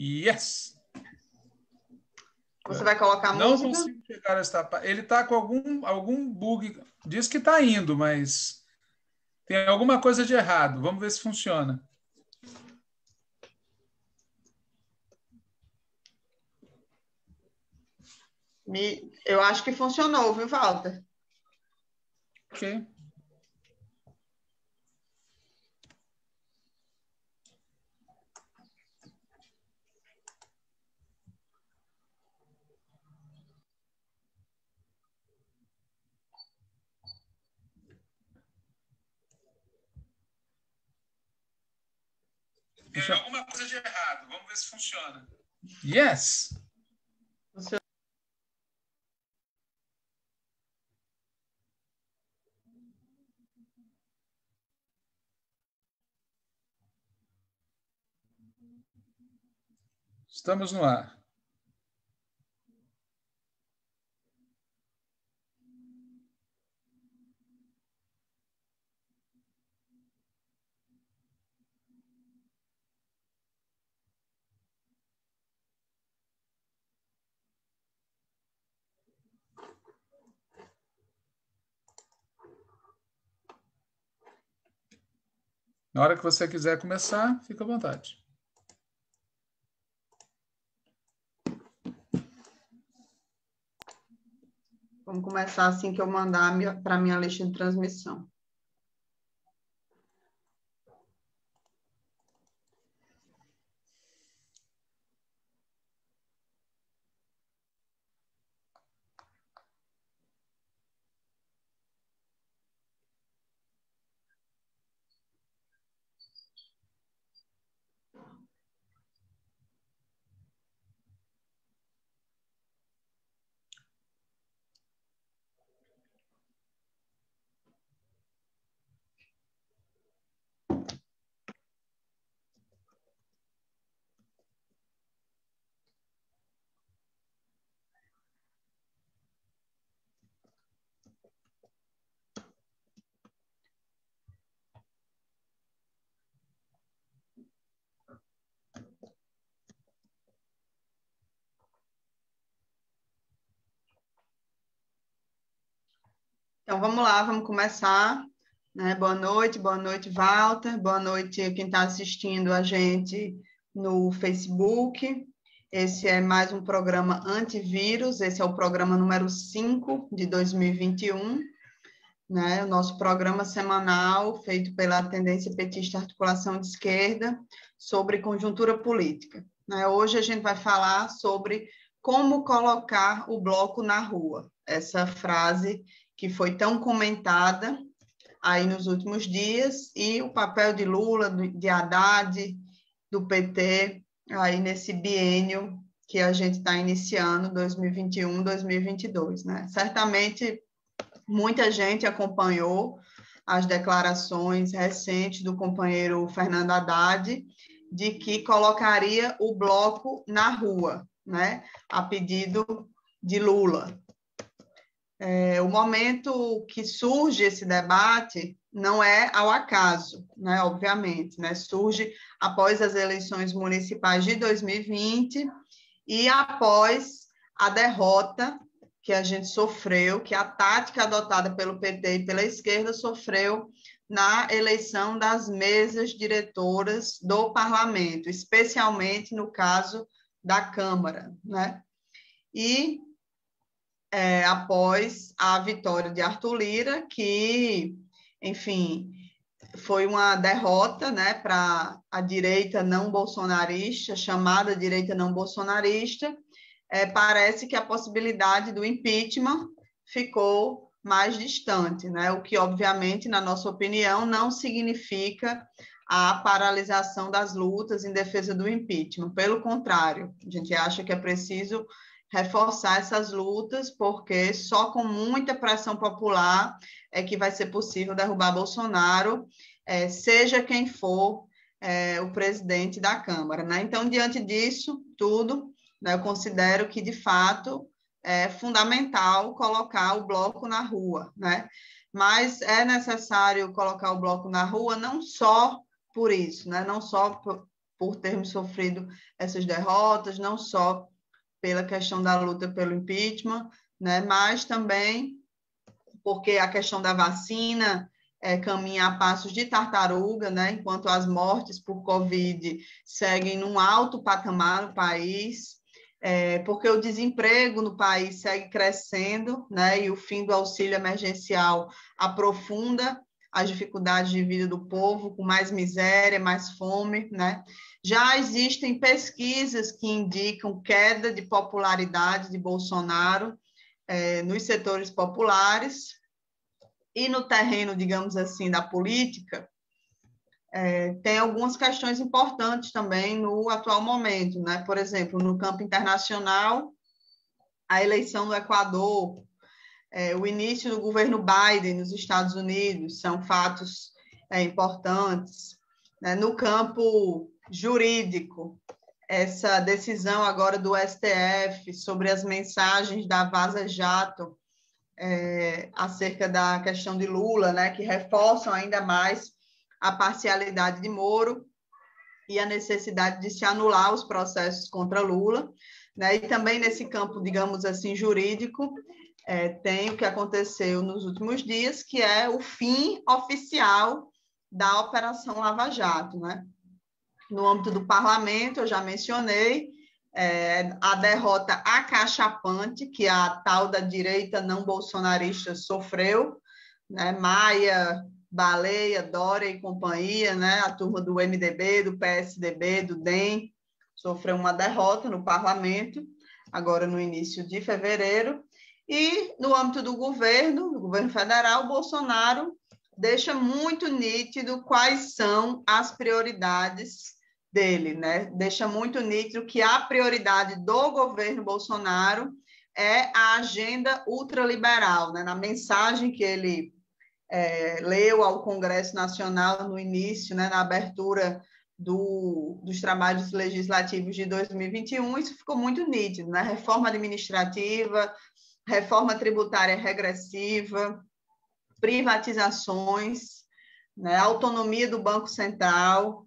Yes! Você vai colocar a música? Não consigo chegar a esta parte. Ele está com algum bug. Diz que está indo, mas tem alguma coisa de errado. Vamos ver se funciona. Eu acho que funcionou, viu, Walter? Ok. Tem alguma coisa de errado. Vamos ver se funciona. Yes! Estamos no ar. Na hora que você quiser começar, fica à vontade. Vamos começar assim que eu mandar para a minha lista de transmissão. Então, vamos lá, vamos começar. Né? Boa noite, Walter. Boa noite quem está assistindo a gente no Facebook. Esse é mais um programa antivírus, esse é o programa número 5 de 2021, né? O nosso programa semanal feito pela Tendência Petista Articulação de Esquerda sobre conjuntura política. Né? Hoje a gente vai falar sobre como colocar o bloco na rua, essa frase que foi tão comentada aí nos últimos dias, e o papel de Lula, de Haddad, do PT, aí nesse biênio que a gente está iniciando, 2021, 2022, né? Certamente, muita gente acompanhou as declarações recentes do companheiro Fernando Haddad, de que colocaria o bloco na rua, né? A pedido de Lula. O momento que surge esse debate não é ao acaso, né, obviamente, né, surge após as eleições municipais de 2020 e após a derrota que a gente sofreu, que a tática adotada pelo PT e pela esquerda sofreu na eleição das mesas diretoras do parlamento, especialmente no caso da Câmara, né? E após a vitória de Arthur Lira, que, enfim, foi uma derrota, né, para a direita não bolsonarista, chamada direita não bolsonarista. Parece que a possibilidade do impeachment ficou mais distante, né? O que, obviamente, na nossa opinião, não significa a paralisação das lutas em defesa do impeachment. Pelo contrário, a gente acha que é preciso reforçar essas lutas, porque só com muita pressão popular é que vai ser possível derrubar Bolsonaro, seja quem for o presidente da Câmara, né? Então, diante disso tudo, né, eu considero que, de fato, é fundamental colocar o bloco na rua, né? Mas é necessário colocar o bloco na rua não só por isso, né? Não só por termos sofrido essas derrotas, não só pela questão da luta pelo impeachment, né, mas também porque a questão da vacina caminha a passos de tartaruga, né, enquanto as mortes por Covid seguem num alto patamar no país, porque o desemprego no país segue crescendo, né, e o fim do auxílio emergencial aprofunda as dificuldades de vida do povo, com mais miséria, mais fome, né? Já existem pesquisas que indicam queda de popularidade de Bolsonaro nos setores populares e no terreno, digamos assim, da política, tem algumas questões importantes também no atual momento, né? Por exemplo, no campo internacional, a eleição do Equador, o início do governo Biden nos Estados Unidos são fatos importantes, né? No campo jurídico, essa decisão agora do STF sobre as mensagens da Vaza Jato acerca da questão de Lula, né? Que reforçam ainda mais a parcialidade de Moro e a necessidade de se anular os processos contra Lula, né? E também nesse campo, digamos assim, jurídico, tem o que aconteceu nos últimos dias, que é o fim oficial da Operação Lava Jato, né? No âmbito do parlamento, eu já mencionei a derrota acachapante que a tal da direita não bolsonarista sofreu, né? Maia, Baleia, Dória e companhia, né? A turma do MDB, do PSDB, do DEM, sofreu uma derrota no parlamento, agora no início de fevereiro. E no âmbito do governo federal, Bolsonaro deixa muito nítido quais são as prioridades dele, né? Deixa muito nítido que a prioridade do governo Bolsonaro é a agenda ultraliberal, né? Na mensagem que ele leu ao Congresso Nacional no início, né? Na abertura dos trabalhos legislativos de 2021, isso ficou muito nítido, né? Reforma administrativa, reforma tributária regressiva, privatizações, né, autonomia do Banco Central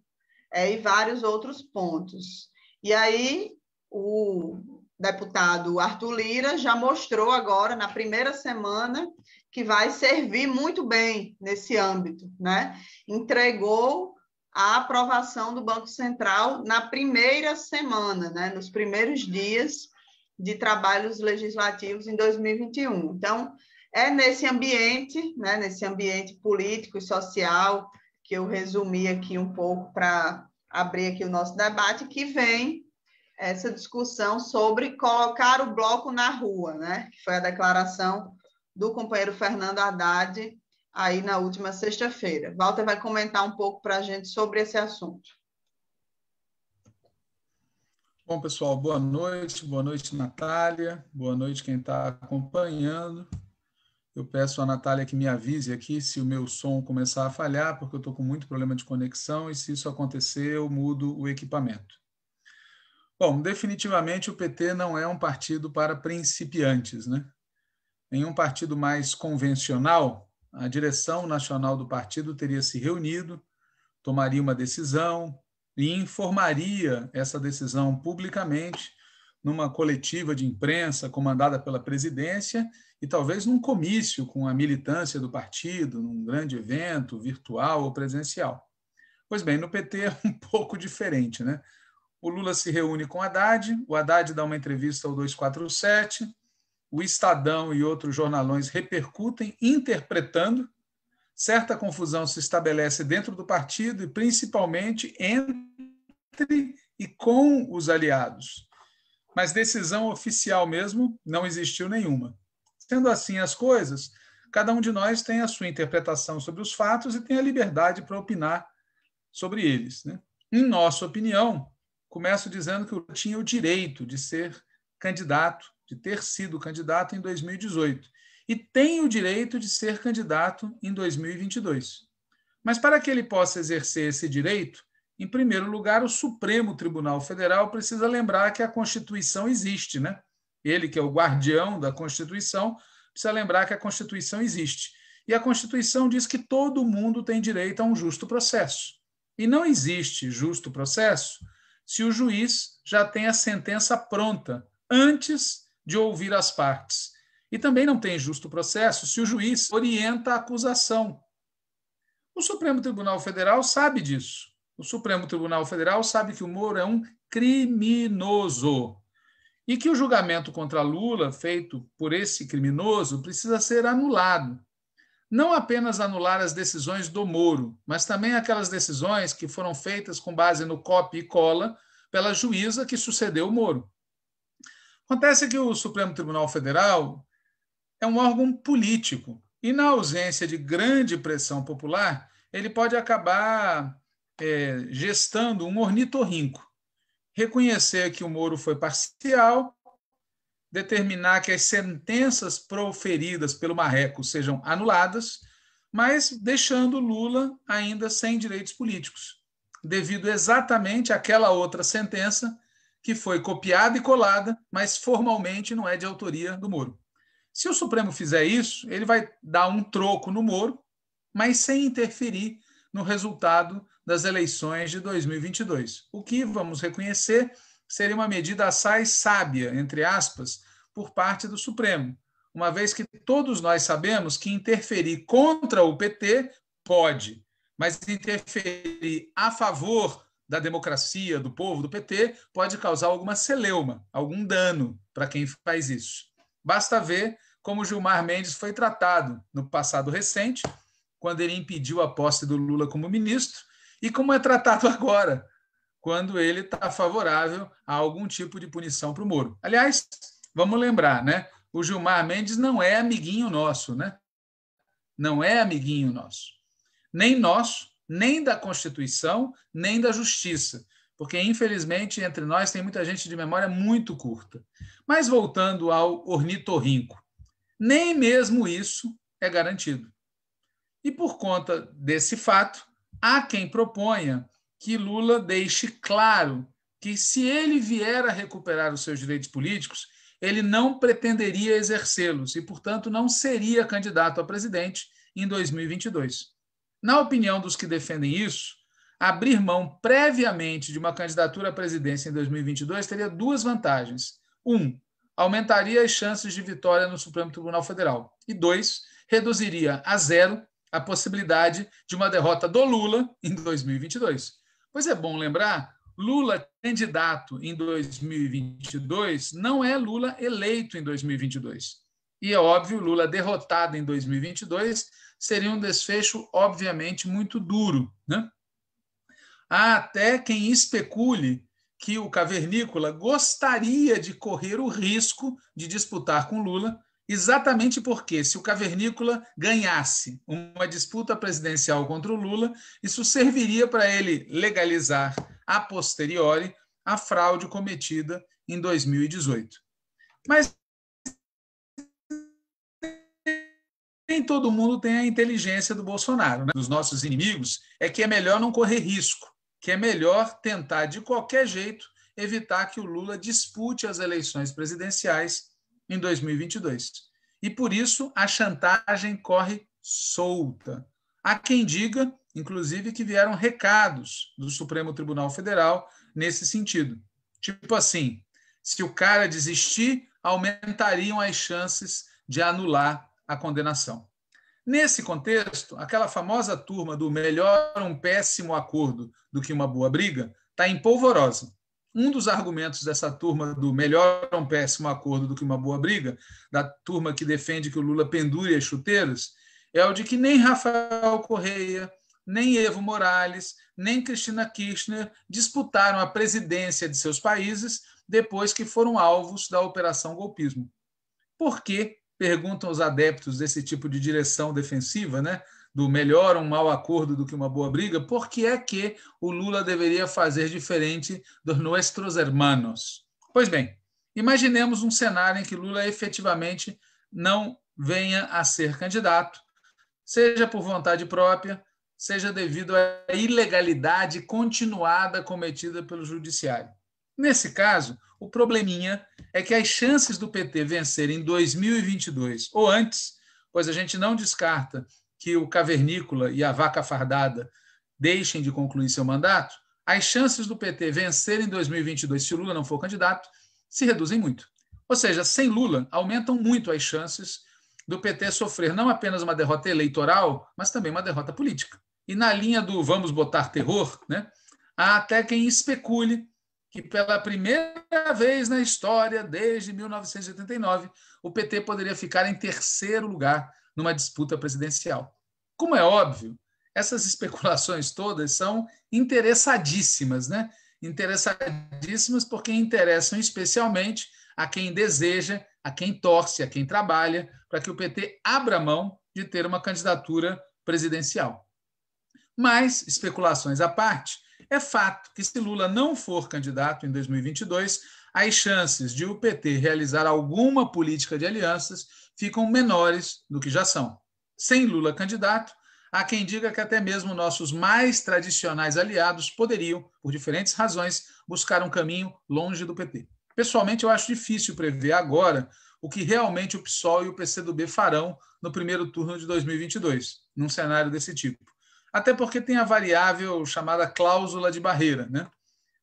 e vários outros pontos. E aí o deputado Arthur Lira já mostrou agora, na primeira semana, que vai servir muito bem nesse âmbito, né? Entregou a aprovação do Banco Central na primeira semana, né? Nos primeiros dias de trabalhos legislativos em 2021. Então, é nesse ambiente, né, nesse ambiente político e social, que eu resumi aqui um pouco para abrir aqui o nosso debate, que vem essa discussão sobre colocar o bloco na rua, né, que foi a declaração do companheiro Fernando Haddad aí na última sexta-feira. Walter vai comentar um pouco para a gente sobre esse assunto. Bom, pessoal, boa noite, Natália, boa noite quem está acompanhando. Eu peço à Natália que me avise aqui se o meu som começar a falhar, porque eu estou com muito problema de conexão, e se isso acontecer, eu mudo o equipamento. Bom, definitivamente o PT não é um partido para principiantes, né? Em um partido mais convencional, a direção nacional do partido teria se reunido, tomaria uma decisão, e informaria essa decisão publicamente numa coletiva de imprensa comandada pela presidência e talvez num comício com a militância do partido, num grande evento virtual ou presencial. Pois bem, no PT é um pouco diferente, né? O Lula se reúne com o Haddad dá uma entrevista ao 247, o Estadão e outros jornalões repercutem, interpretando. Certa confusão se estabelece dentro do partido e principalmente entre e com os aliados. Mas decisão oficial mesmo não existiu nenhuma. Sendo assim as coisas, cada um de nós tem a sua interpretação sobre os fatos e tem a liberdade para opinar sobre eles, né? Em nossa opinião, começo dizendo que eu tinha o direito de ser candidato, de ter sido candidato em 2018. E tem o direito de ser candidato em 2022. Mas para que ele possa exercer esse direito, em primeiro lugar, o Supremo Tribunal Federal precisa lembrar que a Constituição existe, né? Ele, que é o guardião da Constituição, precisa lembrar que a Constituição existe. E a Constituição diz que todo mundo tem direito a um justo processo. E não existe justo processo se o juiz já tem a sentença pronta antes de ouvir as partes. E também não tem justo processo se o juiz orienta a acusação. O Supremo Tribunal Federal sabe disso. O Supremo Tribunal Federal sabe que o Moro é um criminoso e que o julgamento contra Lula, feito por esse criminoso, precisa ser anulado. Não apenas anular as decisões do Moro, mas também aquelas decisões que foram feitas com base no copia e cola pela juíza que sucedeu o Moro. Acontece que o Supremo Tribunal Federal é um órgão político e, na ausência de grande pressão popular, ele pode acabar gestando um ornitorrinco. Reconhecer que o Moro foi parcial, determinar que as sentenças proferidas pelo Marreco sejam anuladas, mas deixando Lula ainda sem direitos políticos, devido exatamente àquela outra sentença que foi copiada e colada, mas formalmente não é de autoria do Moro. Se o Supremo fizer isso, ele vai dar um troco no Moro, mas sem interferir no resultado das eleições de 2022. O que, vamos reconhecer, seria uma medida assaz sábia, entre aspas, por parte do Supremo, uma vez que todos nós sabemos que interferir contra o PT pode, mas interferir a favor da democracia, do povo, do PT, pode causar alguma celeuma, algum dano para quem faz isso. Basta ver como Gilmar Mendes foi tratado no passado recente, quando ele impediu a posse do Lula como ministro, e como é tratado agora, quando ele está favorável a algum tipo de punição para o Moro. Aliás, vamos lembrar, né? O Gilmar Mendes não é amiguinho nosso, né? Não é amiguinho nosso. Nem nosso, nem da Constituição, nem da Justiça, porque, infelizmente, entre nós tem muita gente de memória muito curta. Mas, voltando ao ornitorrinco, nem mesmo isso é garantido. E, por conta desse fato, há quem proponha que Lula deixe claro que, se ele vier a recuperar os seus direitos políticos, ele não pretenderia exercê-los e, portanto, não seria candidato a presidente em 2022. Na opinião dos que defendem isso, abrir mão previamente de uma candidatura à presidência em 2022 teria duas vantagens. Aumentaria as chances de vitória no Supremo Tribunal Federal. E 2, reduziria a zero a possibilidade de uma derrota do Lula em 2022. Pois é bom lembrar, Lula candidato em 2022 não é Lula eleito em 2022. E é óbvio, Lula derrotado em 2022 seria um desfecho, obviamente, muito duro, né? Há até quem especule que o cavernícola gostaria de correr o risco de disputar com Lula, exatamente porque, se o cavernícola ganhasse uma disputa presidencial contra o Lula, isso serviria para ele legalizar a posteriori a fraude cometida em 2018. Mas nem todo mundo tem a inteligência do Bolsonaro, né? Dos nossos inimigos, é que é melhor não correr risco, que é melhor tentar, de qualquer jeito, evitar que o Lula dispute as eleições presidenciais em 2022. E, por isso, a chantagem corre solta. Há quem diga, inclusive, que vieram recados do Supremo Tribunal Federal nesse sentido. Tipo assim, se o cara desistir, aumentariam as chances de anular a condenação. Nesse contexto, aquela famosa turma do melhor um péssimo acordo do que uma boa briga está em polvorosa. Um dos argumentos dessa turma do melhor um péssimo acordo do que uma boa briga, da turma que defende que o Lula pendure as chuteiras, é o de que nem Rafael Correia, nem Evo Morales, nem Cristina Kirchner disputaram a presidência de seus países depois que foram alvos da Operação Golpismo. Por quê? Perguntam os adeptos desse tipo de direção defensiva, né? Do melhor um mau acordo do que uma boa briga, por que é que o Lula deveria fazer diferente dos nossos hermanos? Pois bem, imaginemos um cenário em que Lula efetivamente não venha a ser candidato, seja por vontade própria, seja devido à ilegalidade continuada cometida pelo judiciário. Nesse caso, o probleminha é que as chances do PT vencer em 2022 ou antes, pois a gente não descarta que o cavernícola e a vaca fardada deixem de concluir seu mandato, as chances do PT vencer em 2022, se Lula não for candidato, se reduzem muito. Ou seja, sem Lula, aumentam muito as chances do PT sofrer não apenas uma derrota eleitoral, mas também uma derrota política. E na linha do vamos botar terror, né, há até quem especule que pela primeira vez na história, desde 1989, o PT poderia ficar em terceiro lugar numa disputa presidencial. Como é óbvio, essas especulações todas são interessadíssimas, né? Interessadíssimas porque interessam especialmente a quem deseja, a quem torce, a quem trabalha para que o PT abra mão de ter uma candidatura presidencial. Mas, especulações à parte, é fato que se Lula não for candidato em 2022, as chances de o PT realizar alguma política de alianças ficam menores do que já são. Sem Lula candidato, há quem diga que até mesmo nossos mais tradicionais aliados poderiam, por diferentes razões, buscar um caminho longe do PT. Pessoalmente, eu acho difícil prever agora o que realmente o PSOL e o PCdoB farão no primeiro turno de 2022, num cenário desse tipo. Até porque tem a variável chamada cláusula de barreira, né?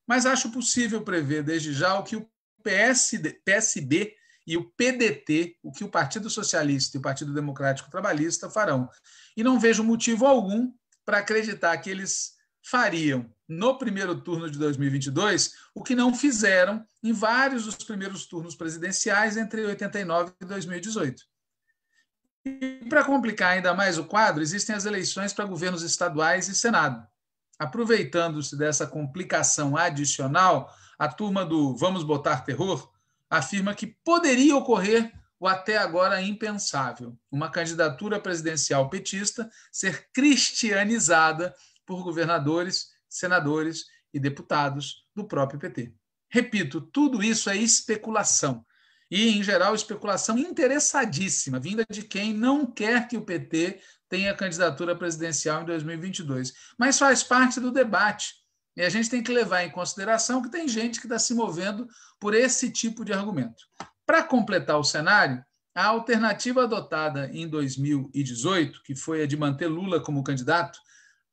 Mas acho possível prever desde já o que o PSB e o PDT, o que o Partido Socialista e o Partido Democrático Trabalhista farão. E não vejo motivo algum para acreditar que eles fariam no primeiro turno de 2022 o que não fizeram em vários dos primeiros turnos presidenciais entre 89 e 2018. E para complicar ainda mais o quadro, existem as eleições para governos estaduais e Senado. Aproveitando-se dessa complicação adicional, a turma do Vamos Botar Terror afirma que poderia ocorrer o até agora impensável, uma candidatura presidencial petista ser cristianizada por governadores, senadores e deputados do próprio PT. Repito, tudo isso é especulação. E, em geral, especulação interessadíssima, vinda de quem não quer que o PT tenha candidatura presidencial em 2022. Mas faz parte do debate. E a gente tem que levar em consideração que tem gente que está se movendo por esse tipo de argumento. Para completar o cenário, a alternativa adotada em 2018, que foi a de manter Lula como candidato,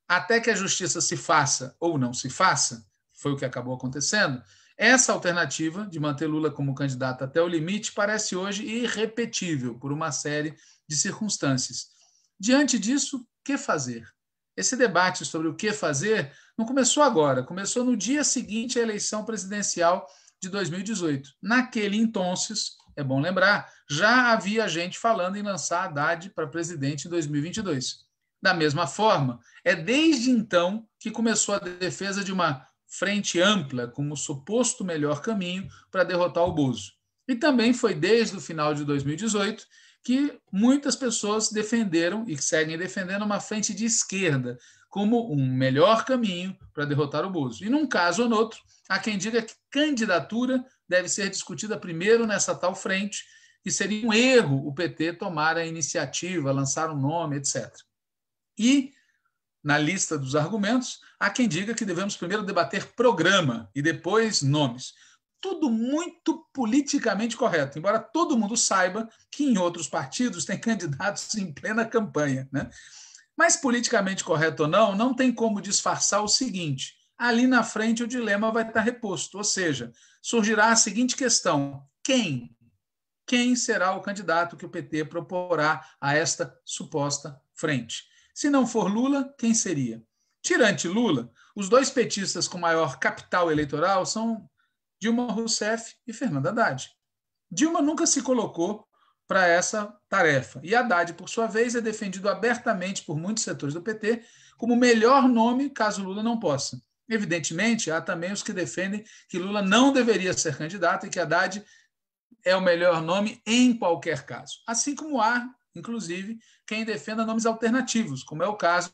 até que a justiça se faça ou não se faça, foi o que acabou acontecendo, essa alternativa de manter Lula como candidato até o limite parece hoje irrepetível por uma série de circunstâncias. Diante disso, o que fazer? Esse debate sobre o que fazer não começou agora, começou no dia seguinte à eleição presidencial de 2018. Naquele entonces, é bom lembrar, já havia gente falando em lançar Haddad para presidente em 2022. Da mesma forma, é desde então que começou a defesa de uma frente ampla como suposto melhor caminho para derrotar o Bozo. E também foi desde o final de 2018 que muitas pessoas defenderam e seguem defendendo uma frente de esquerda como um melhor caminho para derrotar o Bozo. E num caso ou no outro, há quem diga que candidatura deve ser discutida primeiro nessa tal frente, que seria um erro o PT tomar a iniciativa, lançar um nome, etc. E na lista dos argumentos, há quem diga que devemos primeiro debater programa e depois nomes. Tudo muito politicamente correto, embora todo mundo saiba que em outros partidos tem candidatos em plena campanha, né? Mas politicamente correto ou não, não tem como disfarçar o seguinte: ali na frente o dilema vai estar reposto, ou seja, surgirá a seguinte questão: quem? Quem será o candidato que o PT proporá a esta suposta frente? Se não for Lula, quem seria? Tirante Lula, os dois petistas com maior capital eleitoral são Dilma Rousseff e Fernando Haddad. Dilma nunca se colocou para essa tarefa. E Haddad, por sua vez, é defendido abertamente por muitos setores do PT como o melhor nome caso Lula não possa. Evidentemente, há também os que defendem que Lula não deveria ser candidato e que Haddad é o melhor nome em qualquer caso. Assim como há, inclusive, quem defenda nomes alternativos, como é o caso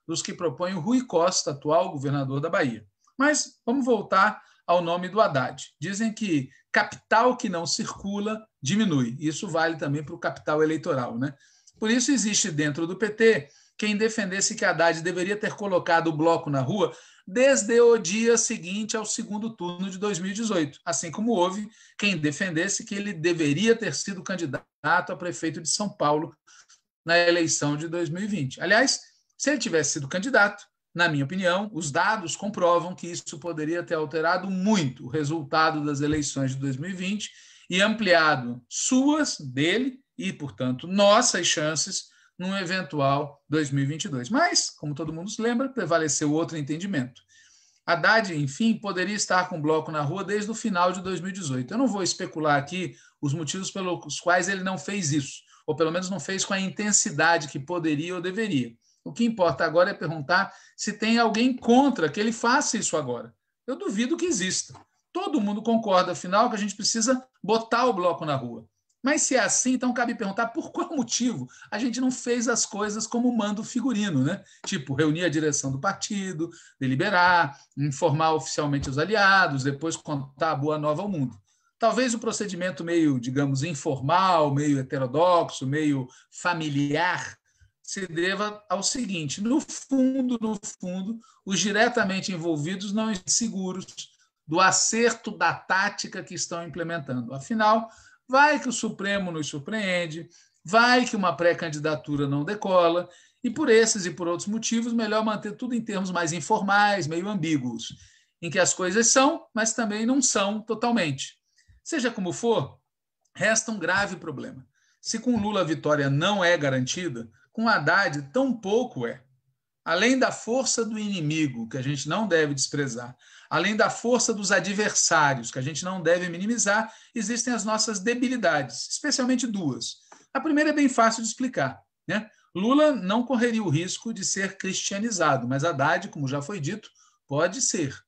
dos que propõem o Rui Costa, atual governador da Bahia. Mas vamos voltar ao nome do Haddad. Dizem que capital que não circula diminui. Isso vale também para o capital eleitoral, né? Por isso existe dentro do PT quem defendesse que Haddad deveria ter colocado o bloco na rua desde o dia seguinte ao segundo turno de 2018, assim como houve quem defendesse que ele deveria ter sido candidato a prefeito de São Paulo na eleição de 2020. Aliás, se ele tivesse sido candidato, Na minha opinião, os dados comprovam que isso poderia ter alterado muito o resultado das eleições de 2020 e ampliado dele e, portanto, nossas chances num eventual 2022. Mas, como todo mundo se lembra, prevaleceu outro entendimento. Haddad, enfim, poderia estar com o bloco na rua desde o final de 2018. Eu não vou especular aqui os motivos pelos quais ele não fez isso, ou pelo menos não fez com a intensidade que poderia ou deveria. O que importa agora é perguntar se tem alguém contra que ele faça isso agora. Eu duvido que exista. Todo mundo concorda, afinal, que a gente precisa botar o bloco na rua. Mas se é assim, então cabe perguntar por qual motivo a gente não fez as coisas como manda o figurino, né? Tipo, reunir a direção do partido, deliberar, informar oficialmente os aliados, depois contar a boa nova ao mundo. Talvez o procedimento meio, digamos, informal, meio heterodoxo, meio familiar, se deva ao seguinte: no fundo, os diretamente envolvidos não estão seguros do acerto da tática que estão implementando. Afinal, vai que o Supremo nos surpreende, vai que uma pré-candidatura não decola, e por esses e por outros motivos, melhor manter tudo em termos mais informais, meio ambíguos, em que as coisas são, mas também não são totalmente. Seja como for, resta um grave problema. Se com Lula a vitória não é garantida, com Haddad tampouco é. Além da força do inimigo, que a gente não deve desprezar, além da força dos adversários, que a gente não deve minimizar, existem as nossas debilidades, especialmente duas. A primeira é bem fácil de explicar, né? Lula não correria o risco de ser cristianizado, mas Haddad, como já foi dito, pode ser.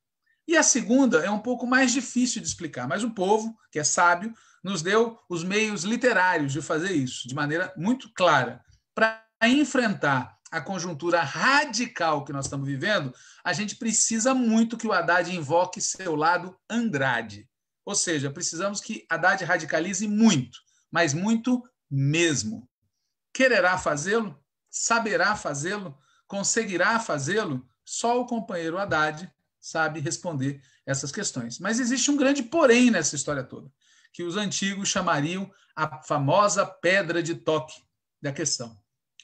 E a segunda é um pouco mais difícil de explicar, mas o povo, que é sábio, nos deu os meios literários de fazer isso, de maneira muito clara. Para enfrentar a conjuntura radical que nós estamos vivendo, a gente precisa muito que o Haddad invoque seu lado Andrade. Ou seja, precisamos que Haddad radicalize muito, mas muito mesmo. Quererá fazê-lo? Saberá fazê-lo? Conseguirá fazê-lo? Só o companheiro Haddad sabe responder essas questões. Mas existe um grande porém nessa história toda, que os antigos chamariam a famosa pedra de toque da questão.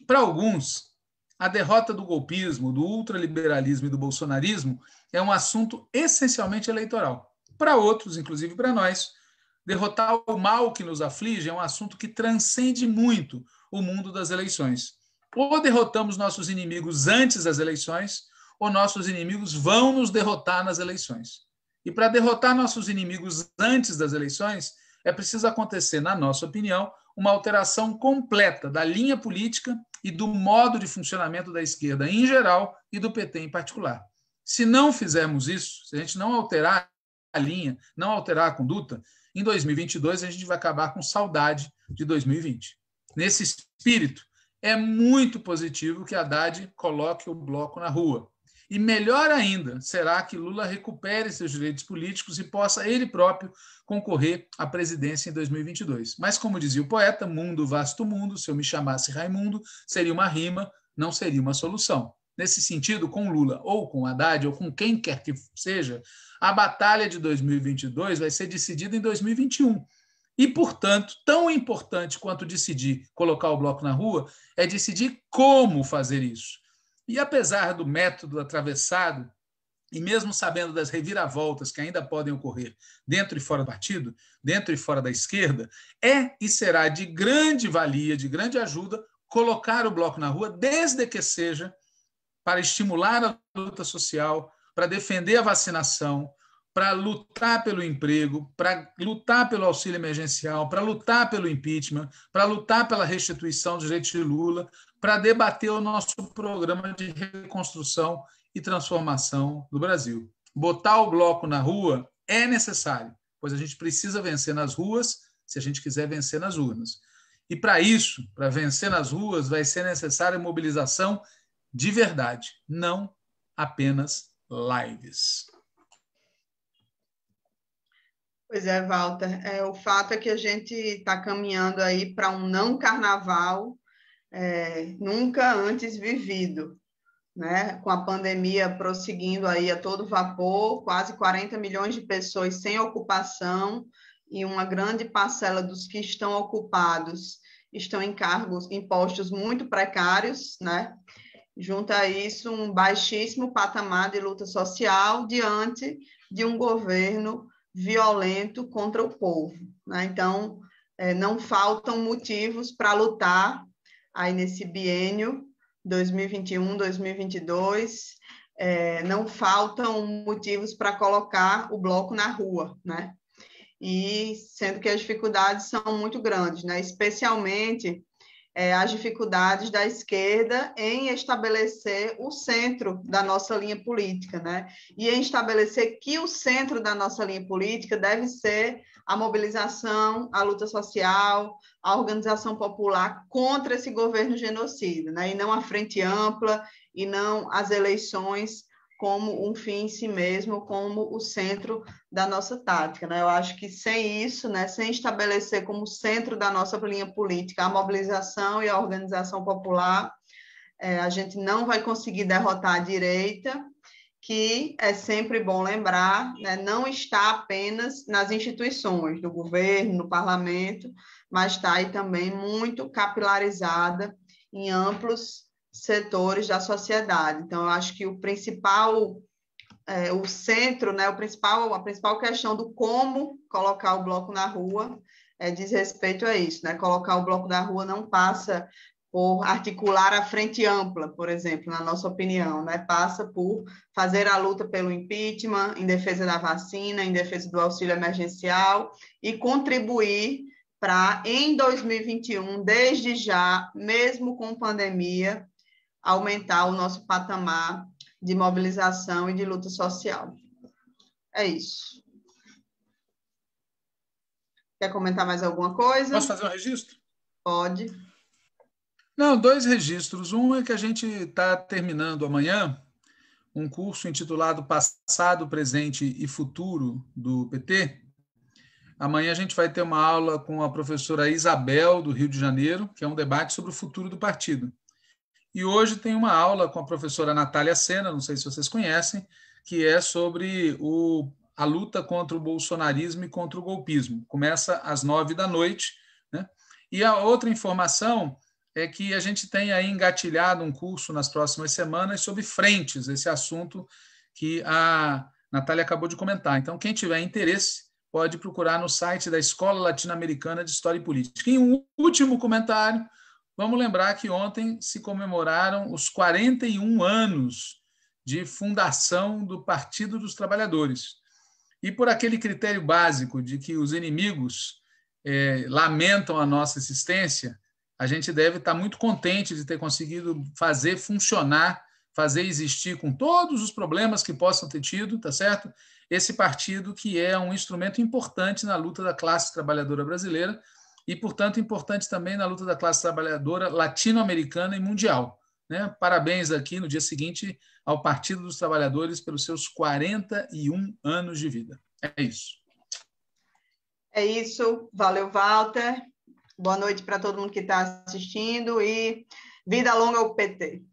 Para alguns, a derrota do golpismo, do ultraliberalismo e do bolsonarismo é um assunto essencialmente eleitoral. Para outros, inclusive para nós, derrotar o mal que nos aflige é um assunto que transcende muito o mundo das eleições. Ou derrotamos nossos inimigos antes das eleições, ou nossos inimigos vão nos derrotar nas eleições. E para derrotar nossos inimigos antes das eleições, é preciso acontecer, na nossa opinião, uma alteração completa da linha política e do modo de funcionamento da esquerda em geral e do PT em particular. Se não fizermos isso, se a gente não alterar a linha, não alterar a conduta, em 2022 a gente vai acabar com saudade de 2020. Nesse espírito, é muito positivo que Haddad coloque o bloco na rua. E melhor ainda será que Lula recupere seus direitos políticos e possa ele próprio concorrer à presidência em 2022. Mas, como dizia o poeta, mundo, vasto mundo, se eu me chamasse Raimundo, seria uma rima, não seria uma solução. Nesse sentido, com Lula ou com Haddad ou com quem quer que seja, a batalha de 2022 vai ser decidida em 2021. E, portanto, tão importante quanto decidir colocar o bloco na rua é decidir como fazer isso. E apesar do método atravessado, e mesmo sabendo das reviravoltas que ainda podem ocorrer dentro e fora do partido, dentro e fora da esquerda, é e será de grande valia, de grande ajuda, colocar o bloco na rua, desde que seja para estimular a luta social, para defender a vacinação, para lutar pelo emprego, para lutar pelo auxílio emergencial, para lutar pelo impeachment, para lutar pela restituição dos direitos de Lula, para debater o nosso programa de reconstrução e transformação do Brasil. Botar o bloco na rua é necessário, pois a gente precisa vencer nas ruas se a gente quiser vencer nas urnas. E para isso, para vencer nas ruas, vai ser necessária mobilização de verdade, não apenas lives. Pois é, Walter. O fato é que a gente está caminhando aí para um não carnaval nunca antes vivido, né? Com a pandemia prosseguindo aí a todo vapor, quase 40 milhões de pessoas sem ocupação e uma grande parcela dos que estão ocupados estão em cargos, em postos muito precários, né? junta a isso um baixíssimo patamar de luta social diante de um governo violento contra o povo, né? Então, não faltam motivos para lutar aí nesse biênio 2021, 2022, não faltam motivos para colocar o bloco na rua, né? E sendo que as dificuldades são muito grandes, né? Especialmente as dificuldades da esquerda em estabelecer o centro da nossa linha política, né? E em estabelecer que o centro da nossa linha política deve ser a mobilização, a luta social, a organização popular contra esse governo genocida, né? E não a frente ampla, e não as eleições como um fim em si mesmo, como o centro da nossa tática, né? Eu acho que sem isso, né, sem estabelecer como centro da nossa linha política a mobilização e a organização popular, a gente não vai conseguir derrotar a direita, que é sempre bom lembrar, né, não está apenas nas instituições do governo, no parlamento, mas está aí também muito capilarizada em amplos setores da sociedade. Então, eu acho que o principal, o centro, né, a principal questão do como colocar o bloco na rua diz respeito a isso, né? Colocar o bloco na rua não passa por articular a frente ampla, por exemplo, na nossa opinião, né? Passa por fazer a luta pelo impeachment, em defesa da vacina, em defesa do auxílio emergencial e contribuir para, em 2021, desde já, mesmo com pandemia, aumentar o nosso patamar de mobilização e de luta social. É isso. Quer comentar mais alguma coisa? Posso fazer um registro? Pode. Não, 2 registros. Um é que a gente está terminando amanhã um curso intitulado Passado, Presente e Futuro do PT. Amanhã a gente vai ter uma aula com a professora Isabel, do Rio de Janeiro, que é um debate sobre o futuro do partido. E hoje tem uma aula com a professora Natália Sena, não sei se vocês conhecem, que é sobre a luta contra o bolsonarismo e contra o golpismo. Começa às 9h, né? E a outra informação é que a gente tem aí engatilhado um curso nas próximas semanas sobre frentes, esse assunto que a Natália acabou de comentar. Então, quem tiver interesse, pode procurar no site da Escola Latino-Americana de História e Política. E um último comentário, vamos lembrar que ontem se comemoraram os 41 anos de fundação do Partido dos Trabalhadores. E por aquele critério básico de que os inimigos lamentam a nossa existência, a gente deve estar muito contente de ter conseguido fazer funcionar, fazer existir, com todos os problemas que possam ter tido, tá certo? Esse partido que é um instrumento importante na luta da classe trabalhadora brasileira e, portanto, importante também na luta da classe trabalhadora latino-americana e mundial, né? Parabéns aqui no dia seguinte ao Partido dos Trabalhadores pelos seus 41 anos de vida. É isso. É isso. Valeu, Walter. Boa noite para todo mundo que está assistindo e vida longa ao PT.